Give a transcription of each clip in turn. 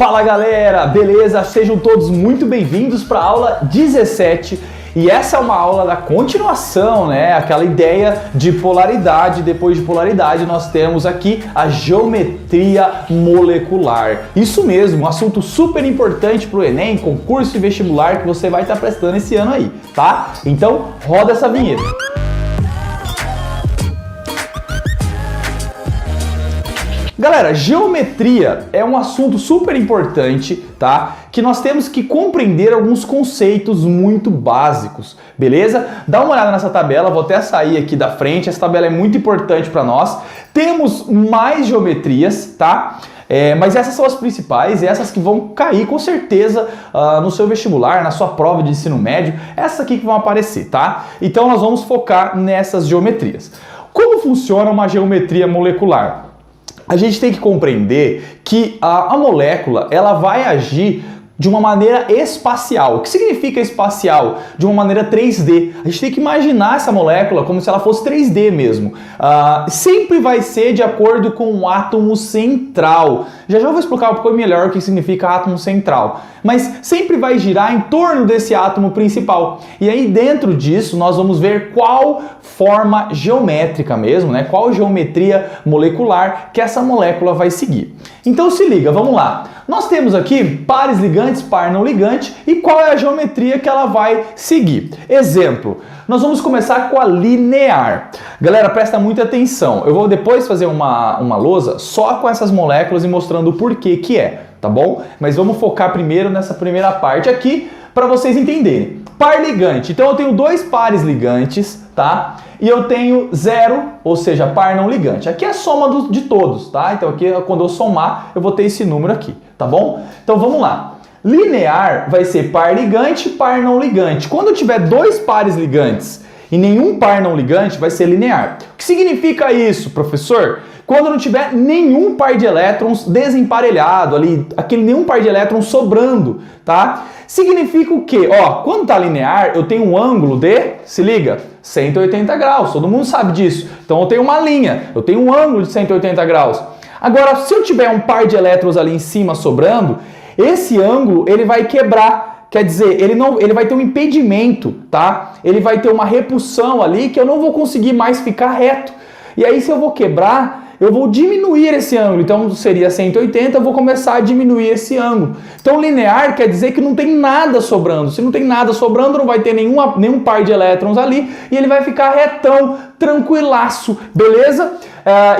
Fala galera, beleza? Sejam todos muito bem-vindos para a aula 17 e essa é uma aula da continuação, né? Aquela ideia de polaridade. Depois de polaridade nós temos aqui a geometria molecular. Isso mesmo, um assunto super importante para o Enem, concurso e vestibular que você vai estar prestando esse ano aí, tá? Então roda essa vinheta. Galera, geometria é um assunto super importante, tá? Que nós temos que compreender alguns conceitos muito básicos, beleza? Dá uma olhada nessa tabela, vou até sair aqui da frente, essa tabela é muito importante para nós. Temos mais geometrias, tá? Mas essas são as principais, essas que vão cair com certeza no seu vestibular, na sua prova de ensino médio, essas aqui que vão aparecer, tá? Então nós vamos focar nessas geometrias. Como funciona uma geometria molecular? A gente tem que compreender que a molécula ela vai agir de uma maneira espacial. O que significa espacial? De uma maneira 3D. A gente tem que imaginar essa molécula como se ela fosse 3D mesmo. Sempre vai ser de acordo com o átomo central. Já vou explicar um pouco melhor o que significa átomo central. Mas sempre vai girar em torno desse átomo principal. E aí dentro disso nós vamos ver qual forma geométrica mesmo, né? Qual geometria molecular que essa molécula vai seguir. Então se liga, vamos lá. Nós temos aqui pares ligantes, par não ligante e qual é a geometria que ela vai seguir. Exemplo, nós vamos começar com a linear. Galera, presta muita atenção. Eu vou depois fazer uma lousa só com essas moléculas e mostrando o porquê que é, tá bom? Mas vamos focar primeiro nessa primeira parte aqui para vocês entenderem. Par ligante. Então eu tenho dois pares ligantes, tá? E eu tenho zero, ou seja, par não ligante. Aqui é a soma de todos, tá? Então aqui quando eu somar, eu vou ter esse número aqui, tá bom? Então vamos lá. Linear vai ser par ligante, par não ligante. Quando eu tiver dois pares ligantes e nenhum par não ligante, vai ser linear. O que significa isso, professor? Quando não tiver nenhum par de elétrons desemparelhado ali, nenhum par de elétrons sobrando, tá? Significa o quê? Ó, quando tá linear, eu tenho um ângulo de, se liga, 180 graus. Todo mundo sabe disso. Então eu tenho uma linha, eu tenho um ângulo de 180 graus. Agora, se eu tiver um par de elétrons ali em cima sobrando, esse ângulo ele vai quebrar. Quer dizer, ele vai ter um impedimento, tá? Ele vai ter uma repulsão ali que eu não vou conseguir mais ficar reto. E aí, se eu vou quebrar, eu vou diminuir esse ângulo. Então, seria 180, eu vou começar a diminuir esse ângulo. Então, linear quer dizer que não tem nada sobrando. Se não tem nada sobrando, não vai ter nenhum par de elétrons ali e ele vai ficar retão, tranquilaço, beleza?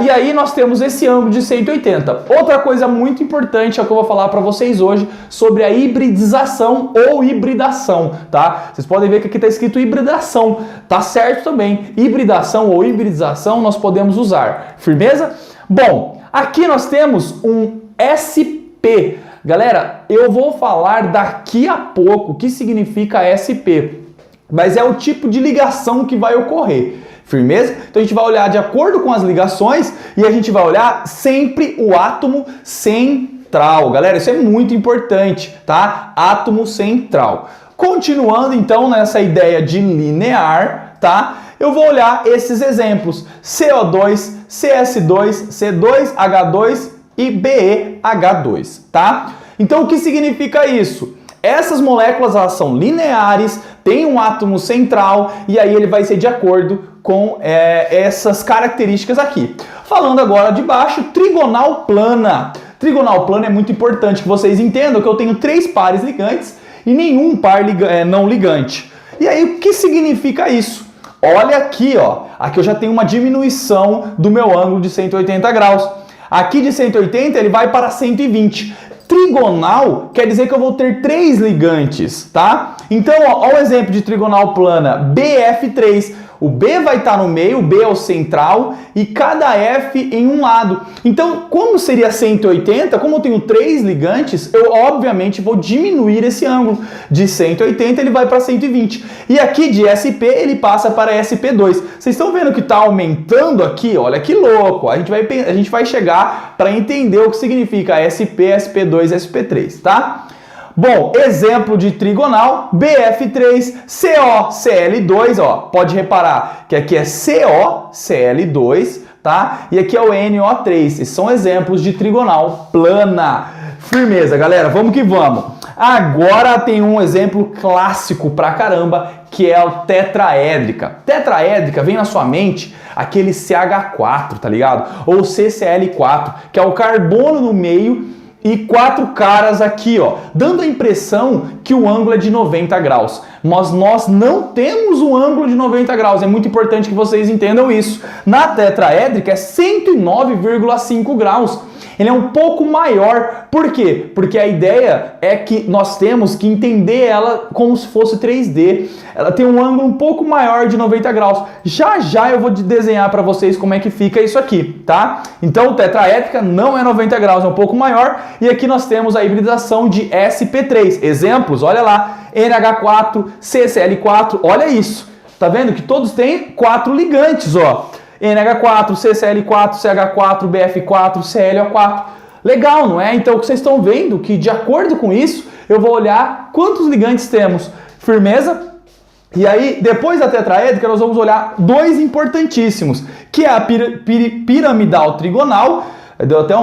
E aí nós temos esse ângulo de 180. Outra coisa muito importante é o que eu vou falar para vocês hoje sobre a hibridização ou hibridação, tá? Vocês podem ver que aqui está escrito hibridação, tá certo também. Hibridação ou hibridização nós podemos usar. Firmeza? Bom, aqui nós temos um SP. Galera, eu vou falar daqui a pouco o que significa SP, mas é o tipo de ligação que vai ocorrer. Firmeza? Então a gente vai olhar de acordo com as ligações e a gente vai olhar sempre o átomo central. Galera, isso é muito importante, tá? Átomo central. Continuando então nessa ideia de linear, tá? Eu vou olhar esses exemplos: CO2, CS2, C2H2 e BeH2, tá? Então o que significa isso? Essas moléculas elas são lineares, tem um átomo central e aí ele vai ser de acordo com essas características aqui. Falando agora de baixo, trigonal plana. Trigonal plana é muito importante que vocês entendam que eu tenho três pares ligantes e nenhum par não ligante. E aí o que significa isso? Olha aqui, ó. Aqui eu já tenho uma diminuição do meu ângulo de 180 graus. Aqui de 180 ele vai para 120. Trigonal quer dizer que eu vou ter três ligantes, tá? Então, ó o exemplo de trigonal plana, BF3. O B vai estar no meio, o B é o central e cada F em um lado. Então, como seria 180, como eu tenho três ligantes, eu obviamente vou diminuir esse ângulo. De 180 ele vai para 120. E aqui de SP ele passa para SP2. Vocês estão vendo que está aumentando aqui? Olha que louco! A gente vai chegar para entender o que significa SP, SP2, SP3, tá? Bom, exemplo de trigonal, BF3, CO, Cl2, ó, pode reparar que aqui é CO, Cl2, tá? E aqui é o NO3, esses são exemplos de trigonal plana. Firmeza, galera, vamos que vamos. Agora tem um exemplo clássico pra caramba, que é o tetraédrica. Tetraédrica vem na sua mente aquele CH4, tá ligado? Ou CCl4, que é o carbono no meio e 4 caras aqui, ó, dando a impressão que o ângulo é de 90 graus. Mas nós não temos um ângulo de 90 graus, é muito importante que vocês entendam isso. Na tetraédrica é 109,5 graus. Ele é um pouco maior. Por quê? Porque a ideia é que nós temos que entender ela como se fosse 3D. Ela tem um ângulo um pouco maior de 90 graus. Já já eu vou desenhar para vocês como é que fica isso aqui, tá? Então o tetraédrica não é 90 graus, é um pouco maior. E aqui nós temos a hibridação de sp3. Exemplos, olha lá, NH4, CCl4, olha isso. Tá vendo que todos têm 4 ligantes, ó. NH4, CCl4, CH4, BF4, ClO4. Legal, não é? Então, o que vocês estão vendo que, de acordo com isso, eu vou olhar quantos ligantes temos. Firmeza? E aí, depois da tetraédrica, nós vamos olhar dois importantíssimos, que é a piramidal trigonal, deu até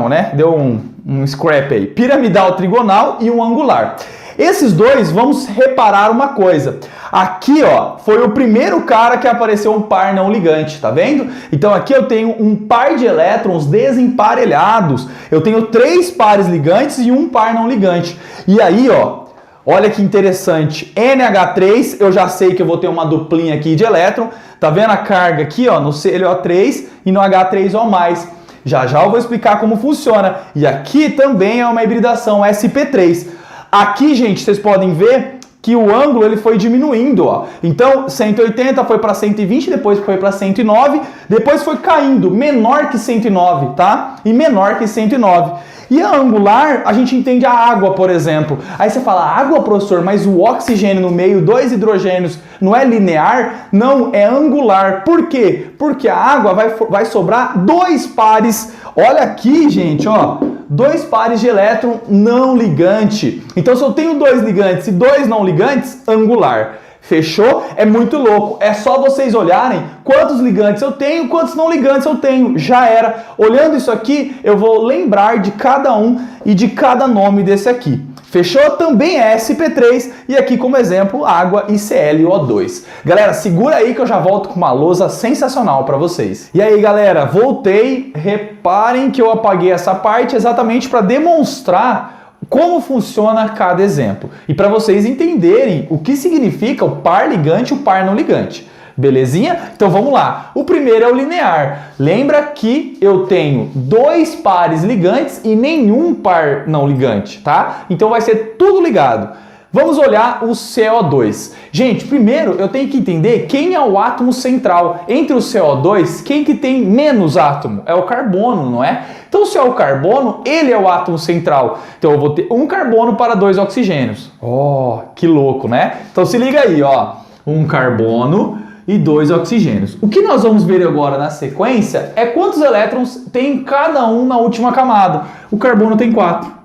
né? Deu um scrap aí. Piramidal trigonal e um angular. Esses dois, vamos reparar uma coisa. Aqui, ó, foi o primeiro cara que apareceu um par não ligante, tá vendo? Então aqui eu tenho um par de elétrons desemparelhados. Eu tenho 3 pares ligantes e um par não ligante. E aí, ó, olha que interessante. NH3, eu já sei que eu vou ter uma duplinha aqui de elétron. Tá vendo a carga aqui, ó, no ClO3 e no H3O+. Já já eu vou explicar como funciona. E aqui também é uma hibridação sp3. Aqui, gente, vocês podem ver que o ângulo ele foi diminuindo, ó. Então, 180 foi para 120, depois foi para 109, depois foi caindo, menor que 109, tá? E menor que 109. E a angular, a gente entende a água, por exemplo. Aí você fala, água, professor, mas o oxigênio no meio, 2 hidrogênios, não é linear? Não, é angular. Por quê? Porque a água vai sobrar 2 pares. Olha aqui, gente, ó. 2 pares de elétron não ligante. Então, se eu tenho 2 ligantes e 2 não ligantes, angular. Fechou? É muito louco. É só vocês olharem quantos ligantes eu tenho, quantos não ligantes eu tenho. Já era. Olhando isso aqui, eu vou lembrar de cada um e de cada nome desse aqui. Fechou? Também é sp3 e aqui como exemplo, água e ClO2. Galera, segura aí que eu já volto com uma lousa sensacional para vocês. E aí, galera, voltei. Reparem que eu apaguei essa parte exatamente para demonstrar como funciona cada exemplo. E para vocês entenderem o que significa o par ligante e o par não ligante. Belezinha? Então vamos lá. O primeiro é o linear. Lembra que eu tenho 2 pares ligantes e nenhum par não ligante, tá? Então vai ser tudo ligado. Vamos olhar o CO2. Gente, primeiro eu tenho que entender quem é o átomo central. Entre o CO2, quem que tem menos átomo? É o carbono, não é? Então, se é o carbono, ele é o átomo central. Então, eu vou ter um carbono para 2 oxigênios. Oh, que louco, né? Então, se liga aí, ó. Um carbono e 2 oxigênios. O que nós vamos ver agora na sequência é quantos elétrons tem cada um na última camada. O carbono tem 4.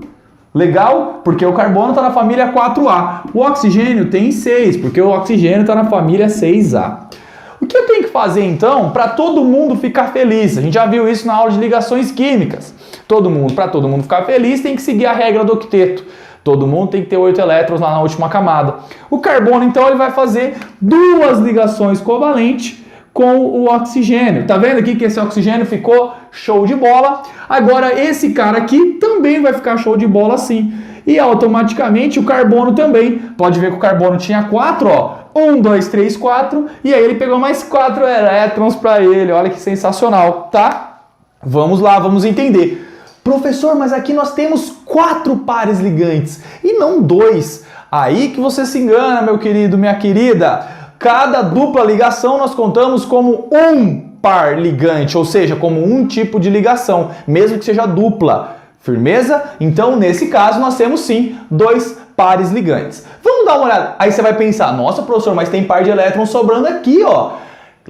Legal? Porque o carbono está na família 4A. O oxigênio tem 6, porque o oxigênio está na família 6A. O que eu tenho que fazer então para todo mundo ficar feliz? A gente já viu isso na aula de ligações químicas. Para todo mundo ficar feliz, tem que seguir a regra do octeto. Todo mundo tem que ter 8 elétrons lá na última camada. O carbono, então, ele vai fazer 2 ligações covalentes com o oxigênio. Tá vendo aqui que esse oxigênio ficou show de bola? Agora, esse cara aqui também vai ficar show de bola assim. E automaticamente o carbono também. Pode ver que o carbono tinha 4, ó. 1, 2, 3, 4. E aí ele pegou mais 4 elétrons para ele. Olha que sensacional, tá? Vamos lá, vamos entender. Professor, mas aqui nós temos 4 pares ligantes e não 2. Aí que você se engana, meu querido, minha querida. Cada dupla ligação nós contamos como um par ligante, ou seja, como um tipo de ligação, mesmo que seja dupla. Firmeza? Então, nesse caso, nós temos sim 2 pares ligantes. Vamos dar uma olhada. Aí você vai pensar, nossa, professor, mas tem par de elétrons sobrando aqui, ó.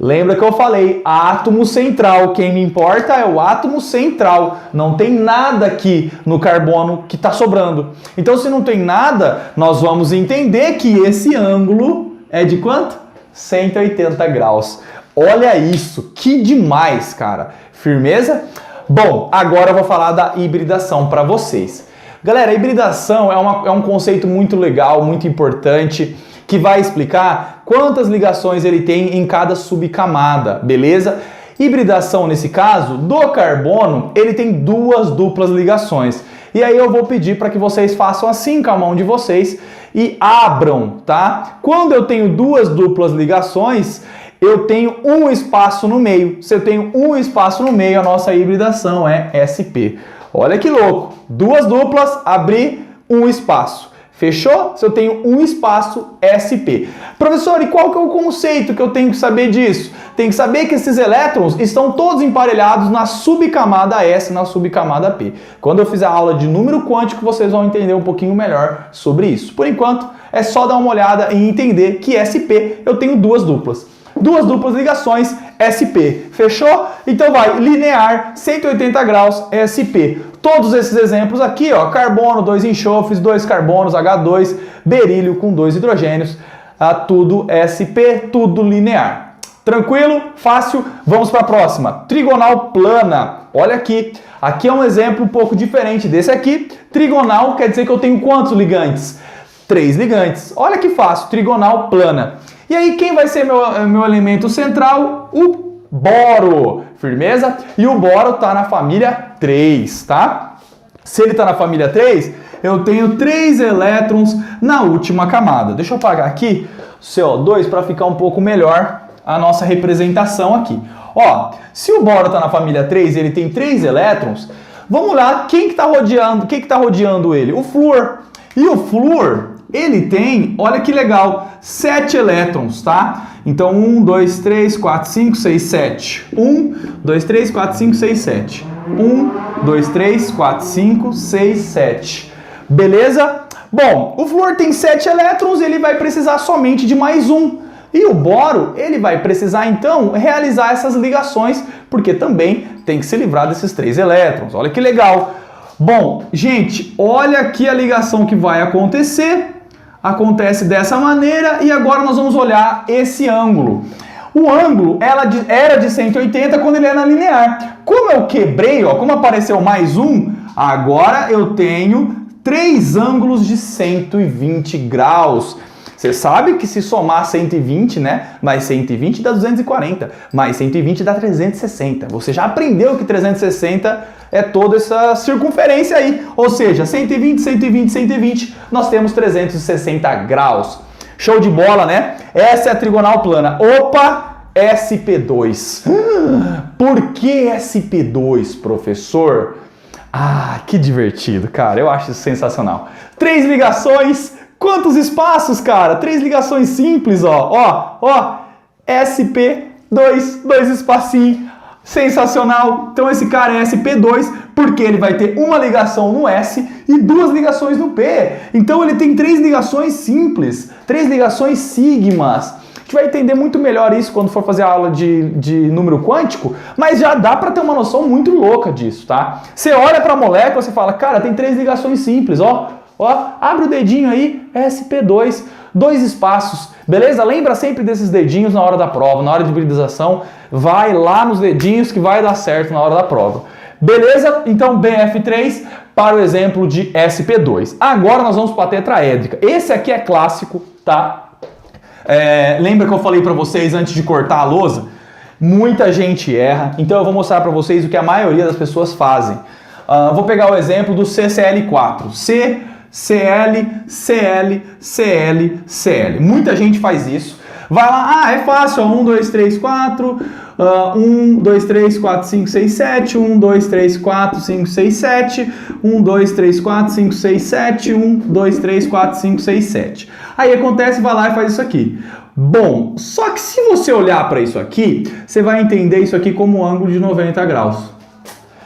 Lembra que eu falei, átomo central, quem me importa é o átomo central, não tem nada aqui no carbono que está sobrando. Então, se não tem nada, nós vamos entender que esse ângulo é de quanto? 180 graus. Olha isso, que demais, cara. Firmeza? Bom, agora eu vou falar da hibridação para vocês. Galera, a hibridação é um conceito muito legal, muito importante, que vai explicar quantas ligações ele tem em cada subcamada, beleza? Hibridação, nesse caso, do carbono, ele tem duas duplas ligações. E aí eu vou pedir para que vocês façam assim com a mão de vocês e abram, tá? Quando eu tenho duas duplas ligações, eu tenho um espaço no meio. Se eu tenho um espaço no meio, a nossa hibridação é SP. Olha que louco! Duas duplas, abrir um espaço. Fechou? Se eu tenho um espaço, SP. Professor, e qual que é o conceito que eu tenho que saber disso? Tem que saber que esses elétrons estão todos emparelhados na subcamada S, na subcamada P. Quando eu fizer a aula de número quântico, vocês vão entender um pouquinho melhor sobre isso. Por enquanto, é só dar uma olhada e entender que SP eu tenho duas duplas. Duas duplas ligações, SP. Fechou? Então vai, linear, 180 graus, SP. Todos esses exemplos aqui, ó, carbono, 2 enxofres, 2 carbonos, H2, berílio com 2 hidrogênios, tudo SP, tudo linear. Tranquilo? Fácil? Vamos para a próxima. Trigonal plana. Olha aqui. Aqui é um exemplo um pouco diferente desse aqui. Trigonal quer dizer que eu tenho quantos ligantes? 3 ligantes. Olha que fácil. Trigonal plana. E aí, quem vai ser meu elemento central? O boro. Firmeza? E o boro está na família 3, tá? Se ele está na família 3, eu tenho 3 elétrons na última camada. Deixa eu apagar aqui CO2 para ficar um pouco melhor a nossa representação aqui. Ó, se o boro está na família 3 e ele tem 3 elétrons, vamos lá, quem que tá rodeando ele? O flúor. E o flúor, ele tem, olha que legal, 7 elétrons, tá? Então 1, 2, 3, 4, 5, 6, 7. 1, 2, 3, 4, 5, 6, 7. 1, 2, 3, 4, 5, 6, 7. Beleza? Bom, o flúor tem 7 elétrons, ele vai precisar somente de mais um. E o boro, ele vai precisar então realizar essas ligações, porque também tem que se livrar desses 3 elétrons. Olha que legal. Bom, gente, olha aqui a ligação que vai acontecer. Acontece dessa maneira e agora nós vamos olhar esse ângulo. O ângulo era de 180 quando ele era linear. Como eu quebrei, ó, como apareceu mais um, agora eu tenho 3 ângulos de 120 graus. Você sabe que se somar 120, né, mais 120 dá 240, mais 120 dá 360. Você já aprendeu que 360 é toda essa circunferência aí. Ou seja, 120, 120, 120, nós temos 360 graus. Show de bola, né? Essa é a trigonal plana. Opa, SP2. Por que SP2, professor? Ah, que divertido, cara. Eu acho isso sensacional. 3 ligações. Quantos espaços, cara? 3 ligações simples, ó. SP2, 2 espacinhos. Sensacional. Então esse cara é SP2 porque ele vai ter uma ligação no S e 2 ligações no P. Então ele tem 3 ligações simples, 3 ligações sigmas. A gente vai entender muito melhor isso quando for fazer a aula de número quântico, mas já dá para ter uma noção muito louca disso, tá? Você olha para a molécula, você fala, cara, tem 3 ligações simples, ó, abre o dedinho aí, SP2, 2 espaços, beleza? Lembra sempre desses dedinhos na hora da prova, na hora de hibridização, vai lá nos dedinhos que vai dar certo na hora da prova. Beleza? Então BF3 para o exemplo de SP2. Agora nós vamos para a tetraédrica. Esse aqui é clássico, tá? Lembra que eu falei para vocês antes de cortar a lousa? Muita gente erra, então eu vou mostrar para vocês o que a maioria das pessoas fazem. Vou pegar o exemplo do CCl4. CL, CL, CL, CL. Muita gente faz isso. Vai lá, é fácil, 1, 2, 3, 4, 1, 2, 3, 4, 5, 6, 7, 1, 2, 3, 4, 5, 6, 7, 1, 2, 3, 4, 5, 6, 7, 1, 2, 3, 4, 5, 6, 7. Aí acontece, vai lá e faz isso aqui. Bom, só que se você olhar para isso aqui, você vai entender isso aqui como um ângulo de 90 graus.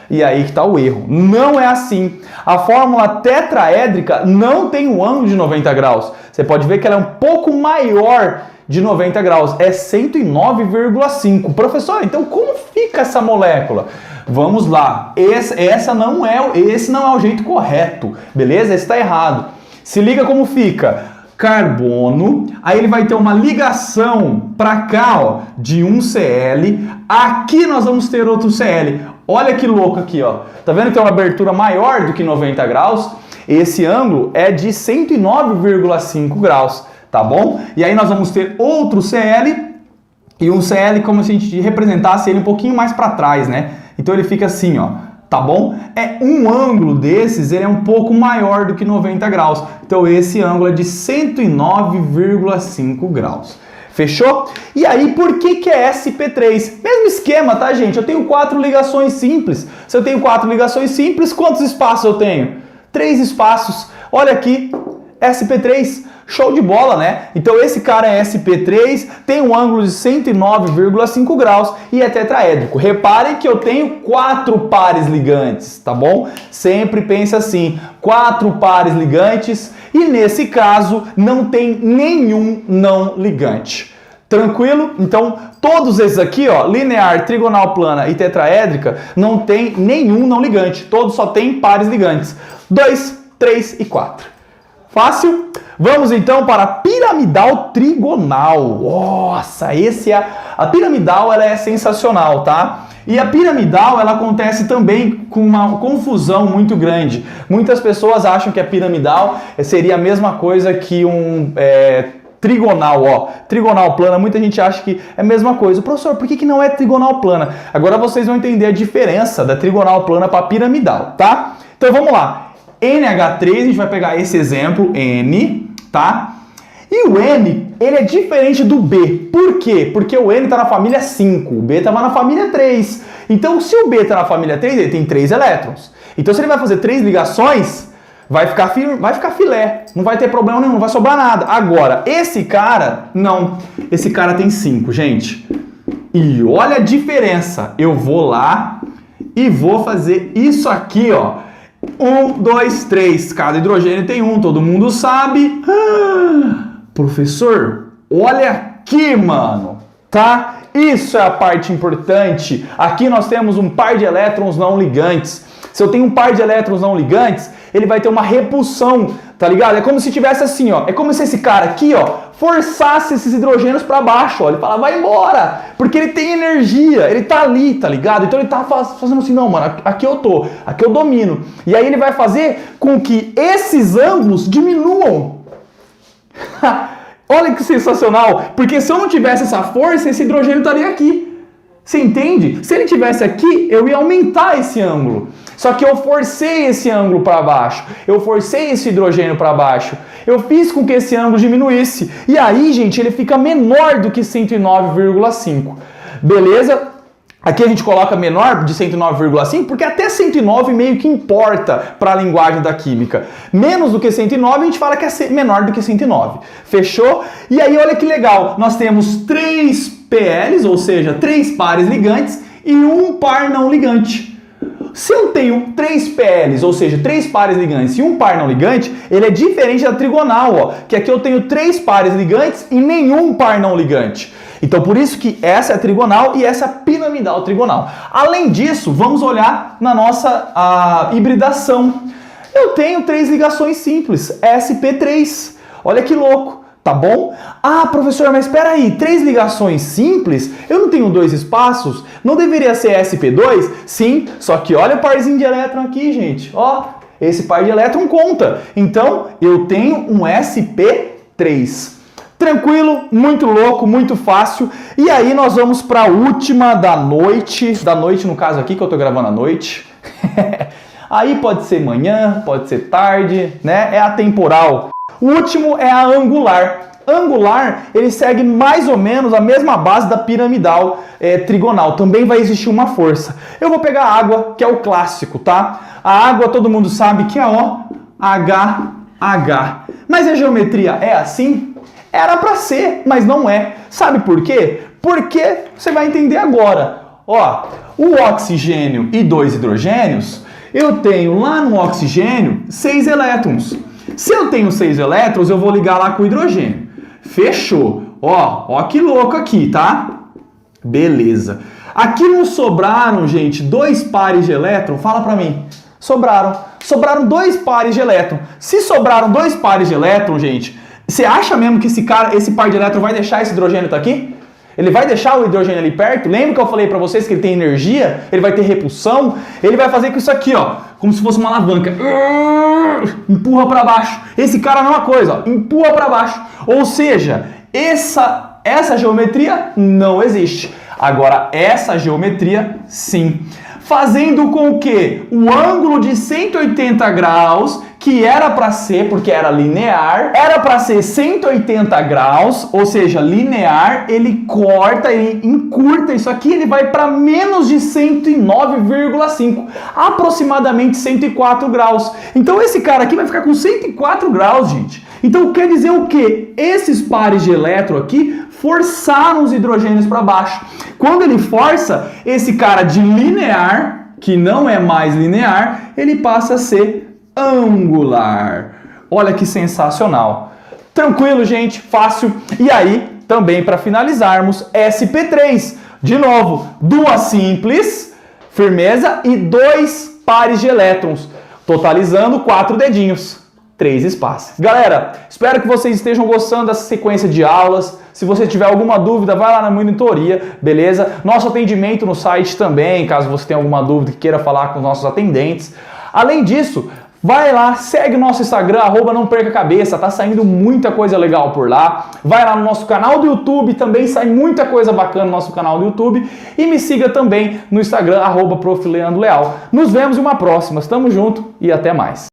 E aí que está o erro. Não é assim. A fórmula tetraédrica não tem um ângulo de 90 graus. Você pode ver que ela é um pouco maior de 90 graus. É 109,5. Professor, então como fica essa molécula? Vamos lá. Esse não é o jeito correto. Beleza? Esse está errado. Se liga como fica. Carbono, aí ele vai ter uma ligação para cá, ó, de um Cl. Aqui nós vamos ter outro Cl. Olha que louco aqui, ó. Tá vendo que tem uma abertura maior do que 90 graus? Esse ângulo é de 109,5 graus, tá bom? E aí nós vamos ter outro CL e um CL como se a gente representasse ele um pouquinho mais para trás, né? Então ele fica assim, ó, tá bom? Um ângulo desses, ele é um pouco maior do que 90 graus. Então esse ângulo é de 109,5 graus. Fechou? E aí, por que é SP3? Mesmo esquema, tá, gente? Eu tenho 4 ligações simples. Se eu tenho 4 ligações simples, quantos espaços eu tenho? 3 espaços. Olha aqui, SP3. Show de bola, né? Então esse cara é SP3, tem um ângulo de 109,5 graus e é tetraédrico. Reparem que eu tenho 4 pares ligantes, tá bom? Sempre pense assim, 4 pares ligantes e nesse caso não tem nenhum não ligante. Tranquilo? Então todos esses aqui, ó, linear, trigonal plana e tetraédrica, não tem nenhum não ligante. Todos só tem pares ligantes. 2, 3 e 4. Fácil? Vamos então para a piramidal trigonal. Nossa, a piramidal ela é sensacional, tá? E a piramidal ela acontece também com uma confusão muito grande. Muitas pessoas acham que a piramidal seria a mesma coisa que um trigonal, ó. Trigonal plana, muita gente acha que é a mesma coisa. Professor, por que não é trigonal plana? Agora vocês vão entender a diferença da trigonal plana para a piramidal, tá? Então vamos lá. NH3, a gente vai pegar esse exemplo, N, tá? E o N, ele é diferente do B. Por quê? Porque o N está na família 5, o B estava na família 3. Então, se o B está na família 3, ele tem 3 elétrons. Então, se ele vai fazer 3 ligações, vai ficar filé. Não vai ter problema nenhum, não vai sobrar nada. Agora, esse cara, não. Esse cara tem 5, gente. E olha a diferença. Eu vou lá e vou fazer isso aqui, ó. 1, 2, 3, cada hidrogênio tem 1, todo mundo sabe. Professor, olha aqui, mano, tá? Isso é a parte importante. Aqui nós temos um par de elétrons não ligantes. Se eu tenho um par de elétrons não ligantes, ele vai ter uma repulsão, tá ligado? É como se tivesse assim, ó. É como se esse cara aqui, ó, forçasse esses hidrogênios para baixo, ó. Ele fala, vai embora, porque ele tem energia, ele tá ali, tá ligado? Então ele tá fazendo assim, não, mano, aqui eu tô, aqui eu domino. E aí ele vai fazer com que esses ângulos diminuam. Olha que sensacional, porque se eu não tivesse essa força, esse hidrogênio estaria aqui. Você entende? Se ele tivesse aqui, eu ia aumentar esse ângulo. Só que eu forcei esse ângulo para baixo. Eu forcei esse hidrogênio para baixo. Eu fiz com que esse ângulo diminuísse. E aí, gente, ele fica menor do que 109,5. Beleza? Aqui a gente coloca menor de 109,5 porque até 109 meio que importa para a linguagem da química. Menos do que 109 a gente fala que é menor do que 109. Fechou? E aí olha que legal, nós temos 3 PLs, ou seja, 3 pares ligantes e um par não ligante. Se eu tenho 3 PLs, ou seja, 3 pares ligantes e um par não ligante, ele é diferente da trigonal, ó, que aqui eu tenho 3 pares ligantes e nenhum par não ligante. Então, por isso que essa é a trigonal e essa é a piramidal trigonal. Além disso, vamos olhar na nossa hibridação. Eu tenho 3 ligações simples, SP3. Olha que louco, tá bom? Ah, professor, mas espera aí, 3 ligações simples? Eu não tenho 2 espaços? Não deveria ser SP2? Sim, só que olha o parzinho de elétron aqui, gente. Ó, esse par de elétron conta. Então, eu tenho um SP3. Tranquilo, muito louco, muito fácil. E aí nós vamos para a última da noite no caso aqui, que eu tô gravando à noite. Aí pode ser manhã, pode ser tarde, né? É atemporal. O último é a angular. Angular, ele segue mais ou menos a mesma base da piramidal trigonal. Também vai existir uma força. Eu vou pegar a água, que é o clássico, tá? A água todo mundo sabe que é OH. Mas a geometria é assim? Era para ser, mas não é. Sabe por quê? Porque você vai entender agora. Ó, o oxigênio e 2 hidrogênios, eu tenho lá no oxigênio 6 elétrons. Se eu tenho 6 elétrons, eu vou ligar lá com o hidrogênio. Fechou. Ó que louco aqui, tá? Beleza. Aqui não sobraram, gente, 2 pares de elétron? Fala pra mim. Sobraram. Sobraram 2 pares de elétron. Se sobraram 2 pares de elétron, gente, você acha mesmo que esse par de elétron vai deixar esse hidrogênio tá aqui? Ele vai deixar o hidrogênio ali perto? Lembra que eu falei para vocês que ele tem energia? Ele vai ter repulsão? Ele vai fazer com isso aqui, ó, como se fosse uma alavanca. Empurra para baixo. Esse cara é a mesma coisa, ó, empurra para baixo. Ou seja, essa geometria não existe. Agora, essa geometria, sim. Fazendo com que o ângulo de 180 graus, que era para ser, porque era linear, era para ser 180 graus, ou seja, linear, ele corta, ele encurta isso aqui, ele vai para menos de 109,5, aproximadamente 104 graus. Então esse cara aqui vai ficar com 104 graus, gente. Então quer dizer o quê? Esses pares de elétron aqui forçaram os hidrogênios para baixo. Quando ele força, esse cara de linear, que não é mais linear, ele passa a ser angular. Olha que sensacional. Tranquilo, gente? Fácil. E aí, também para finalizarmos, sp3. De novo, duas simples, firmeza, e 2 pares de elétrons, totalizando 4 dedinhos. 3 espaços. Galera, espero que vocês estejam gostando dessa sequência de aulas. Se você tiver alguma dúvida, vai lá na monitoria, beleza? Nosso atendimento no site também, caso você tenha alguma dúvida e queira falar com os nossos atendentes. Além disso, vai lá, segue o nosso Instagram, @nãopercacabeça, tá saindo muita coisa legal por lá. Vai lá no nosso canal do YouTube, também sai muita coisa bacana no nosso canal do YouTube. E me siga também no Instagram, @profleandroleal. Nos vemos em uma próxima, tamo junto e até mais.